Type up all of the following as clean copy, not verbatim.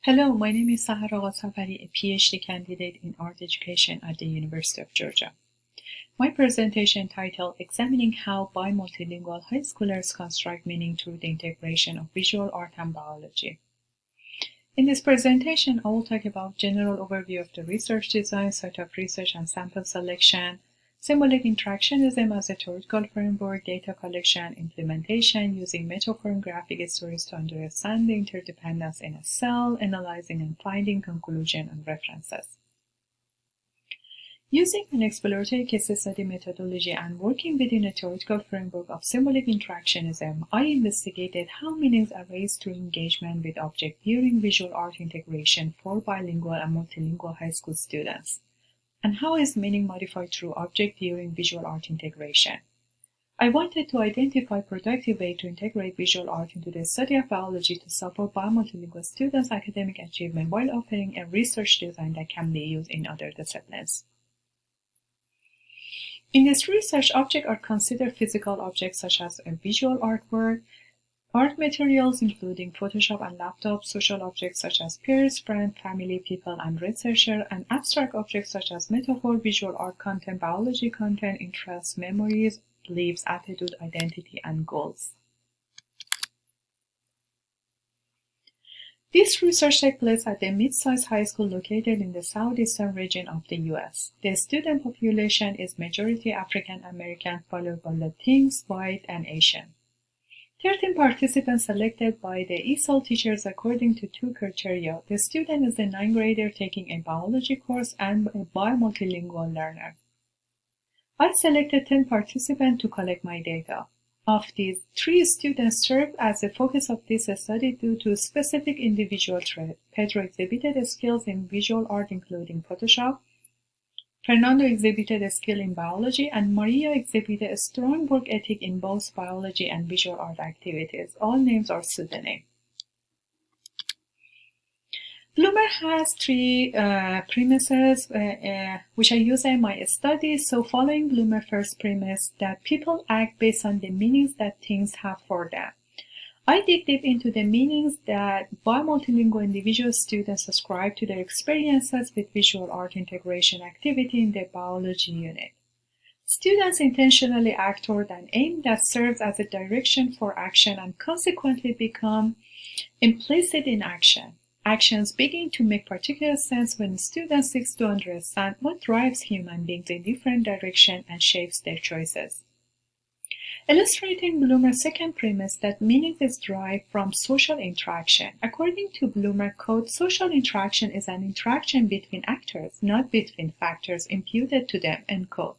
Hello, my name is Sahar Aghasafari, a PhD candidate in art education at the University of Georgia. My presentation titled Examining How BiMultilingual High Schoolers Construct Meaning Through the Integration of Visual Art and Biology. In this presentation, I will talk about general overview of the research design, set of research and sample selection, symbolic interactionism as a theoretical framework, data collection, implementation, using metaphor and graphic stories to understand the interdependence in a cell, analyzing and finding conclusion and references. Using an exploratory case study methodology and working within a theoretical framework of symbolic interactionism, I investigated how meanings are raised through engagement with object during visual art integration for bilingual and multilingual high school students, and how is meaning modified through object during visual art integration. I wanted to identify a productive way to integrate visual art into the study of biology to support bi-multilingual students' academic achievement while offering a research design that can be used in other disciplines. In this research, objects are considered physical objects such as a visual artwork, art materials including Photoshop and laptops, social objects such as peers, friends, family, people, and researchers, and abstract objects such as metaphor, visual art content, biology content, interests, memories, beliefs, attitude, identity, and goals. This research takes place at a mid-sized high school located in the southeastern region of the U.S. The student population is majority African American, followed by Latinx, white, and Asian. 13 participants selected by the ESOL teachers according to two criteria. The student is a 9th grader taking a biology course and a bi-multilingual learner. I selected 10 participants to collect my data. Of these, 3 students served as the focus of this study due to specific individual traits. Pedro exhibited skills in visual art including Photoshop. Fernando exhibited a skill in biology, and Maria exhibited a strong work ethic in both biology and visual art activities. All names are pseudonyms. Bloomer has 3 premises which I use in my study. So following Bloomer's first premise, that people act based on the meanings that things have for them. I dig deep into the meanings that bi-multilingual individual students ascribe to their experiences with visual art integration activity in the biology unit. Students intentionally act toward an aim that serves as a direction for action and consequently become implicit in action. Actions begin to make particular sense when students seek to understand what drives human beings in different directions and shapes their choices. Illustrating Bloomer's second premise that meaning is derived from social interaction. According to Bloomer quote, social interaction is an interaction between actors, not between factors imputed to them, end quote.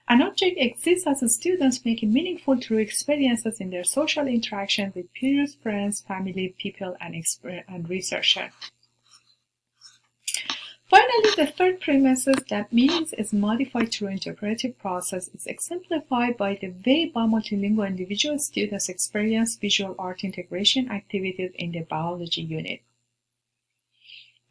An object exists as students make it meaningful through experiences in their social interaction with peers, friends, family, people, and researchers. Finally, the third premise is that meanings is modified through interpretive process is exemplified by the way bi-multilingual individual students experience visual art integration activities in the biology unit.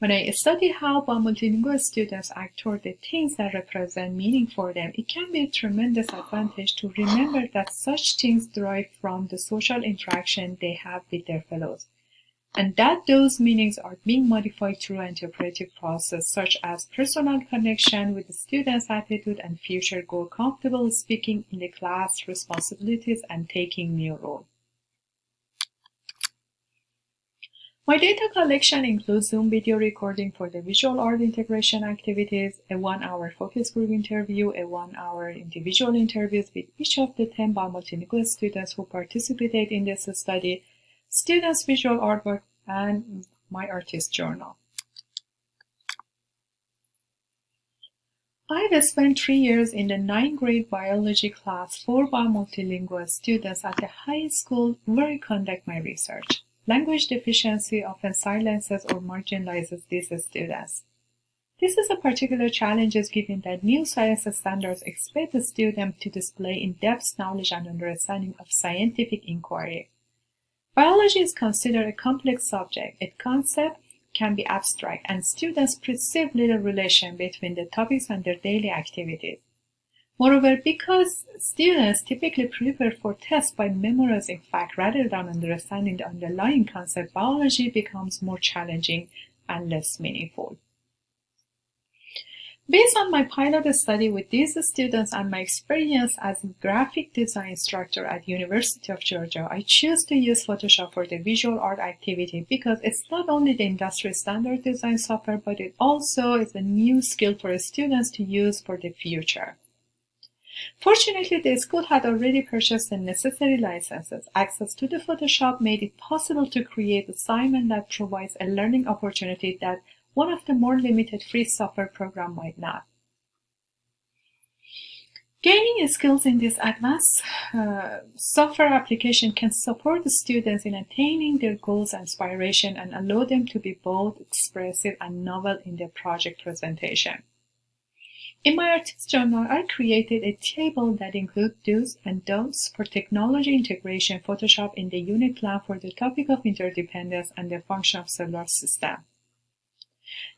When I study how bi-multilingual students act toward the things that represent meaning for them, it can be a tremendous advantage to remember that such things derive from the social interaction they have with their fellows, and that those meanings are being modified through an interpretive process such as personal connection with the student's attitude and future goal, comfortable speaking in the class, responsibilities, and taking new role. My data collection includes Zoom video recording for the visual art integration activities, a 1-hour focus group interview, a 1-hour individual interviews with each of the 10 bi-multilingual students who participated in this study, students' visual artwork, and my artist journal. I have spent 3 years in the 9th grade biology class for bi-multilingual students at the high school where I conduct my research. Language deficiency often silences or marginalizes these students. This is a particular challenge given that new science standards expect the student to display in-depth knowledge and understanding of scientific inquiry. Biology is considered a complex subject. Its concept can be abstract, and students perceive little relation between the topics and their daily activities. Moreover, because students typically prepare for tests by memorizing facts rather than understanding the underlying concept, biology becomes more challenging and less meaningful. Based on my pilot study with these students and my experience as a graphic design instructor at University of Georgia, I choose to use Photoshop for the visual art activity because it's not only the industry standard design software, but it also is a new skill for students to use for the future. Fortunately, the school had already purchased the necessary licenses. Access to the Photoshop made it possible to create an assignment that provides a learning opportunity that one of the more limited free software programs might not. Gaining skills in this advanced software application can support the students in attaining their goals and aspiration and allow them to be both expressive and novel in their project presentation. In my artist journal, I created a table that includes do's and don'ts for technology integration Photoshop in the unit plan for the topic of interdependence and the function of cellular system.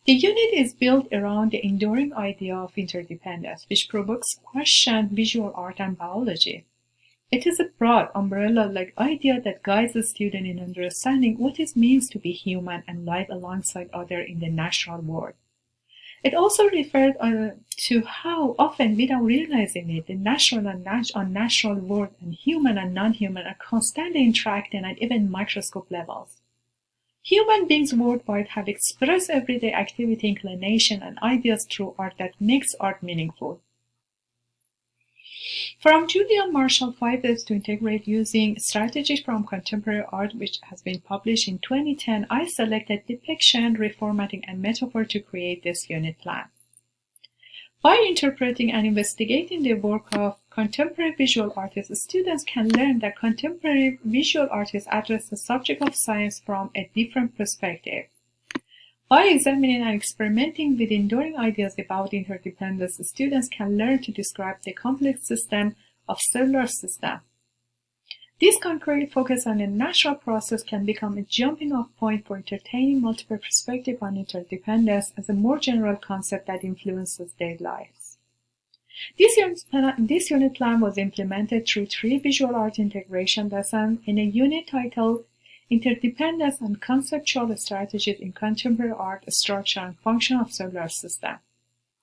The unit is built around the enduring idea of interdependence, which provokes question visual art and biology. It is a broad, umbrella-like idea that guides the student in understanding what it means to be human and live alongside others in the natural world. It also referred to how often, without realizing it, the natural and unnatural world and human and non-human are constantly interacting at even microscope levels. Human beings worldwide have expressed everyday activity, inclination, and ideas through art that makes art meaningful. From Julia Marshall 5S to integrate using strategies from contemporary art, which has been published in 2010, I selected depiction, reformatting, and metaphor to create this unit plan. By interpreting and investigating the work of contemporary visual artists, students can learn that contemporary visual artists address the subject of science from a different perspective. By examining and experimenting with enduring ideas about interdependence, students can learn to describe the complex system of cellular system. This concrete focus on a natural process can become a jumping-off point for entertaining multiple perspectives on interdependence as a more general concept that influences their lives. This unit plan was implemented through 3 visual art integration lessons in a unit titled Interdependence and Conceptual Strategies in Contemporary Art, Structure, and Function of Cellular System.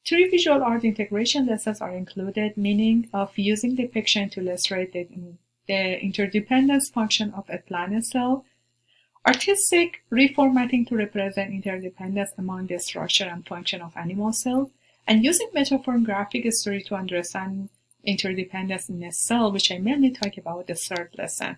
3 visual art integration lessons are included, meaning of using depiction to illustrate the interdependence function of a planet cell, artistic reformatting to represent interdependence among the structure and function of animal cells, and using metaphor and graphic story to understand interdependence in a cell, which I mainly talk about the 3rd lesson.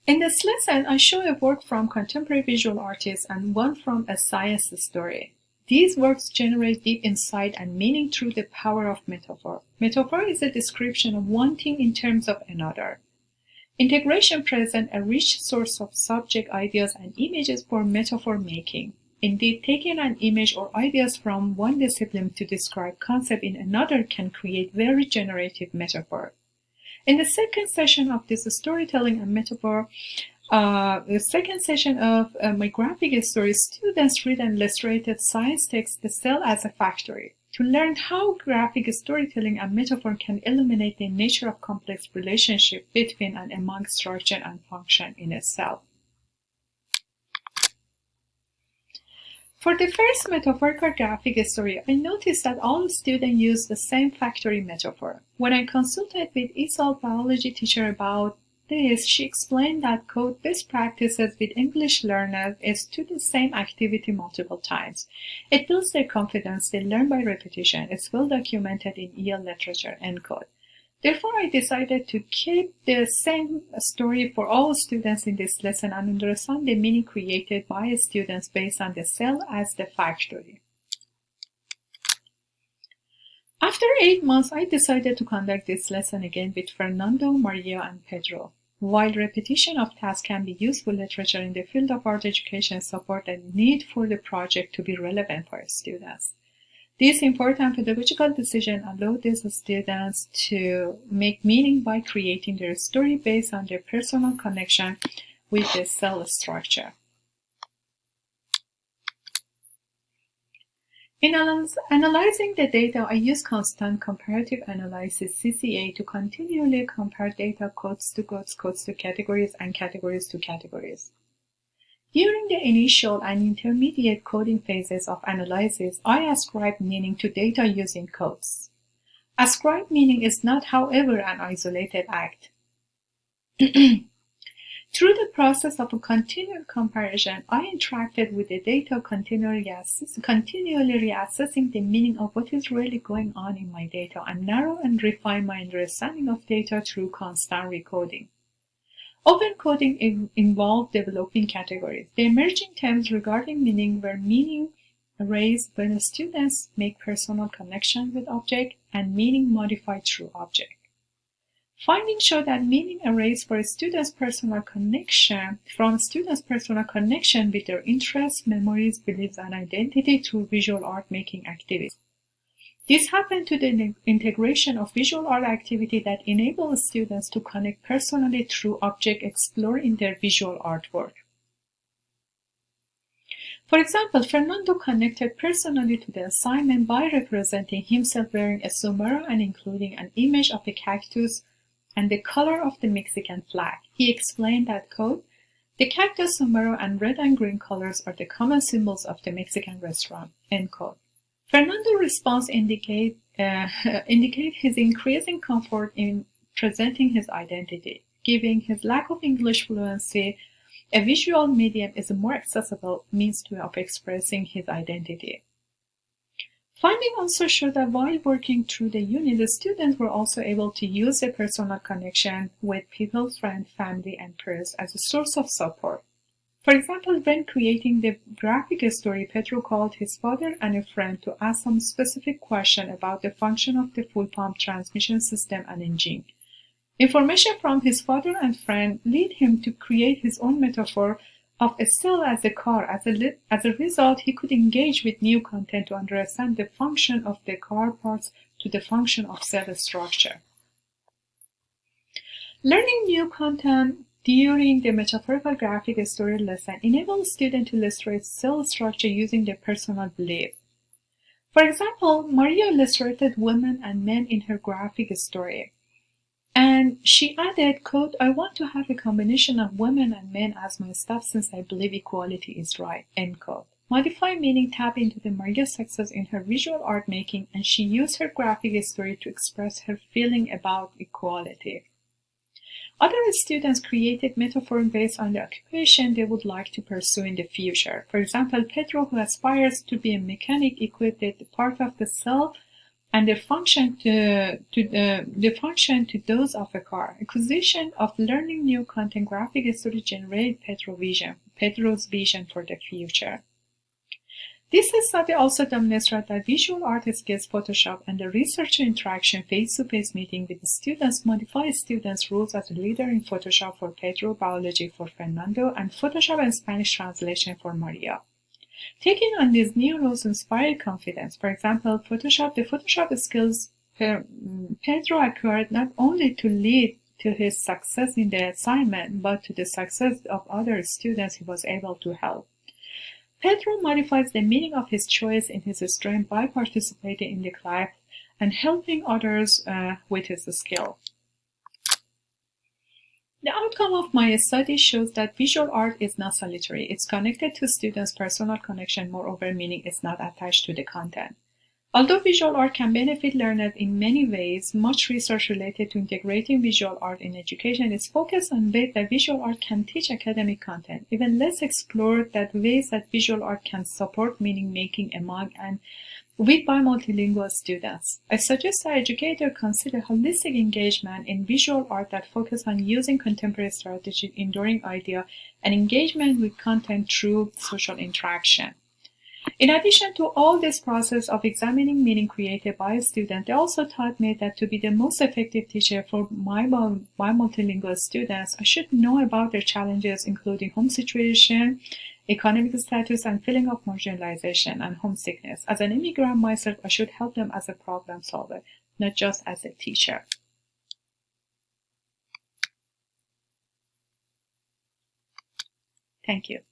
In this lesson, I show a work from contemporary visual artists and one from a science story. These works generate deep insight and meaning through the power of metaphor. Metaphor is a description of one thing in terms of another. Integration presents a rich source of subject ideas and images for metaphor making. Indeed, taking an image or ideas from one discipline to describe concept in another can create very generative metaphor. In the second session of this storytelling and metaphor, the second session of my graphic story, students read an illustrated science text, The Cell as a Factory, to learn how graphic storytelling and metaphor can illuminate the nature of complex relationship between and among structure and function in a cell. For the first metaphorical graphic story, I noticed that all students use the same factory metaphor. When I consulted with ESOL biology teacher about this, she explained that quote, best practices with English learners is to do the same activity multiple times. It builds their confidence, they learn by repetition, it's well documented in EL literature, end quote. Therefore, I decided to keep the same story for all students in this lesson and understand the meaning created by students based on the cell as the factory. After 8 months, I decided to conduct this lesson again with Fernando, Maria, and Pedro. While repetition of tasks can be useful literature in the field of art education, support the need for the project to be relevant for students. This important pedagogical decision allowed these students to make meaning by creating their story based on their personal connection with the cell structure. In analyzing the data, I use constant comparative analysis (CCA) to continually compare data codes to codes, codes to categories, and categories to categories. During the initial and intermediate coding phases of analysis, I ascribe meaning to data using codes. Ascribe meaning is not, however, an isolated act. Through the process of a continual comparison, I interacted with the data, continually reassessing the meaning of what is really going on in my data, and narrow and refine my understanding of data through constant recoding. Open coding involved developing categories. The emerging terms regarding meaning were meaning arrays when students make personal connection with object, and meaning modified through object. Findings show that meaning arrays for students' personal connection with their interests, memories, beliefs, and identity through visual art making activities. This happened to the integration of visual art activity that enables students to connect personally through object explored in their visual artwork. For example, Fernando connected personally to the assignment by representing himself wearing a sombrero and including an image of a cactus and the color of the Mexican flag. He explained that, quote, "The cactus, sombrero, and red and green colors are the common symbols of the Mexican restaurant," end quote. Fernando's response indicate his increasing comfort in presenting his identity. Given his lack of English fluency, a visual medium is a more accessible means of expressing his identity. Findings also show that while working through the unit, the students were also able to use a personal connection with people, friends, family, and peers as a source of support. For example, when creating the graphic story, Pedro called his father and a friend to ask some specific question about the function of the full pump transmission system and engine. Information from his father and friend led him to create his own metaphor of a cell as a car. As a result, he could engage with new content to understand the function of the car parts to the function of cell structure. Learning new content during the metaphorical graphic story lesson enables students to illustrate cell structure using their personal belief. For example, Maria illustrated women and men in her graphic story. And she added, quote, "I want to have a combination of women and men as my staff since I believe equality is right," end quote. Modify meaning tap into the Maria's success in her visual art making, and she used her graphic story to express her feeling about equality. Other students created metaphors based on the occupation they would like to pursue in the future. For example, Pedro, who aspires to be a mechanic, equated the part of the cell and the function to those of a car. Acquisition of learning new content graphic story generated Pedro's vision for the future. This study also demonstrates that visual art skills, Photoshop, and the researcher interaction face-to-face meeting with the students modify students' roles as a leader in Photoshop for Pedro, biology for Fernando, and Photoshop and Spanish translation for Maria. Taking on these new roles inspired confidence. For example, the Photoshop skills Pedro acquired not only to lead to his success in the assignment, but to the success of other students he was able to help. Pedro modifies the meaning of his choice in his strength by participating in the class and helping others with his skill. The outcome of my study shows that visual art is not solitary. It's connected to students' personal connection. Moreover, meaning is not attached to the content. Although visual art can benefit learners in many ways, much research related to integrating visual art in education is focused on ways that visual art can teach academic content. Even less explored that ways that visual art can support meaning making among and with BiMultilingual students. I suggest that educators consider holistic engagement in visual art that focus on using contemporary strategies, enduring idea, and engagement with content through social interaction. In addition to all this process of examining meaning created by a student, they also taught me that to be the most effective teacher for my BiMultilingual students, I should know about their challenges, including home situation, economic status, and feeling of marginalization and homesickness. As an immigrant myself, I should help them as a problem solver, not just as a teacher. Thank you.